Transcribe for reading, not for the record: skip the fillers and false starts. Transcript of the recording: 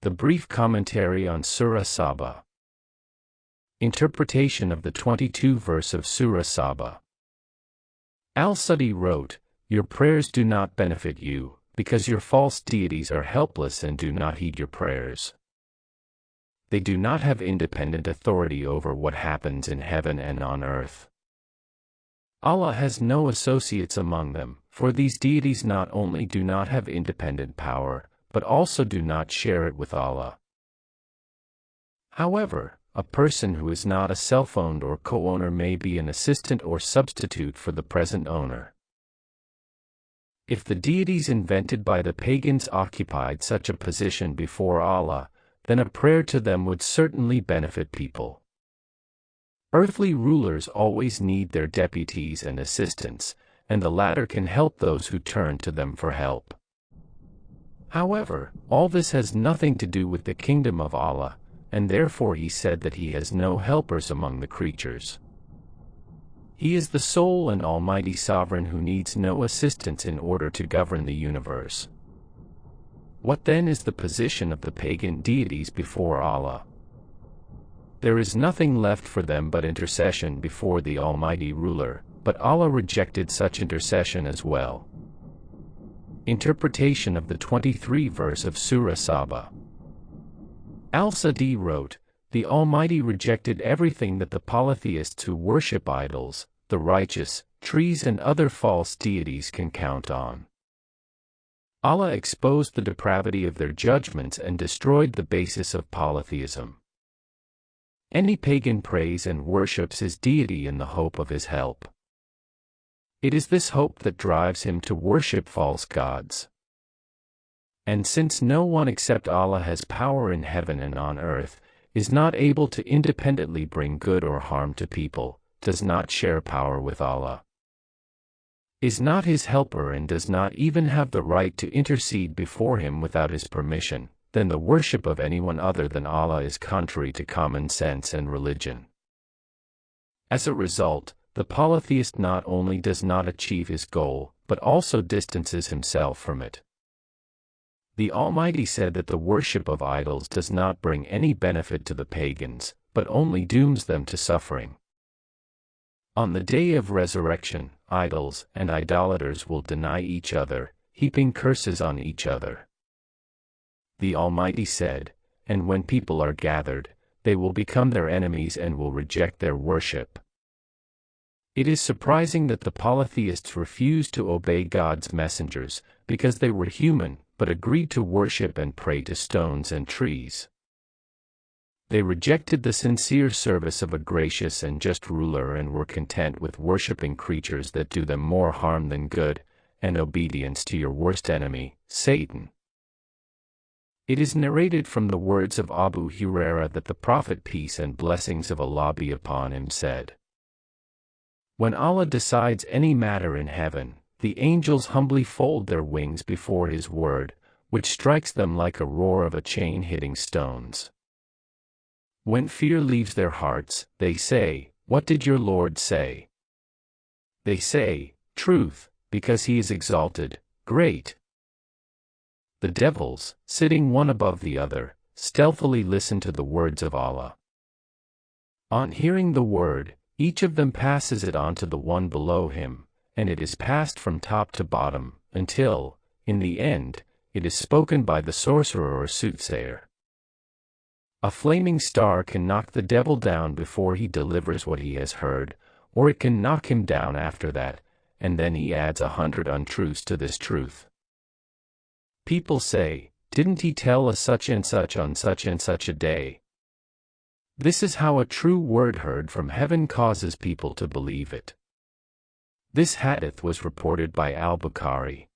The brief commentary on Sura Saba. Interpretation of the 22 verse of Sura Saba. Al-Saadi wrote, "Your prayers do not benefit you, because your false deities are helpless and do not heed your prayers. They do not have independent authority over what happens in heaven and on earth. Allah has no associates among them, for these deities not only do not have independent power, but also do not share it with Allah." However, a person who is not a self-owned or co-owner may be an assistant or substitute for the present owner. If the deities invented by the pagans occupied such a position before Allah, then a prayer to them would certainly benefit people. Earthly rulers always need their deputies and assistants, and the latter can help those who turn to them for help. However, all this has nothing to do with the kingdom of Allah, and therefore he said that he has no helpers among the creatures. He is the sole and almighty sovereign who needs no assistance in order to govern the universe. What then is the position of the pagan deities before Allah? There is nothing left for them but intercession before the almighty ruler, but Allah rejected such intercession as well. Interpretation of the 23 verse of Sura Saba. Al-Saadi wrote, "The Almighty rejected everything that the polytheists who worship idols, the righteous, trees and other false deities can count on. Allah exposed the depravity of their judgments and destroyed the basis of polytheism. Any pagan prays and worships his deity in the hope of his help. It is this hope that drives him to worship false gods. And since no one except Allah has power in heaven and on earth, is not able to independently bring good or harm to people, does not share power with Allah, is not his helper and does not even have the right to intercede before him without his permission, then the worship of anyone other than Allah is contrary to common sense and religion. As a result, the polytheist not only does not achieve his goal, but also distances himself from it. The Almighty said that the worship of idols does not bring any benefit to the pagans, but only dooms them to suffering. On the day of resurrection, idols and idolaters will deny each other, heaping curses on each other. The Almighty said, "And when people are gathered, they will become their enemies and will reject their worship." It is surprising that the polytheists refused to obey God's messengers, because they were human, but agreed to worship and pray to stones and trees. They rejected the sincere service of a gracious and just ruler and were content with worshipping creatures that do them more harm than good, and obedience to your worst enemy, Satan. It is narrated from the words of Abu Hurairah that the Prophet, peace and blessings of Allah be upon him, said, "When Allah decides any matter in heaven, the angels humbly fold their wings before his word, which strikes them like a roar of a chain hitting stones. When fear leaves their hearts, they say, 'What did your Lord say?' They say, 'Truth, because he is exalted, great.' The devils, sitting one above the other, stealthily listen to the words of Allah. On hearing the word, each of them passes it on to the one below him, and it is passed from top to bottom, until, in the end, it is spoken by the sorcerer or soothsayer. A flaming star can knock the devil down before he delivers what he has heard, or it can knock him down after that, and then he adds 100 untruths to this truth. People say, 'Didn't he tell us such and such on such and such a day?' This is how a true word heard from heaven causes people to believe it." This hadith was reported by al-Bukhari.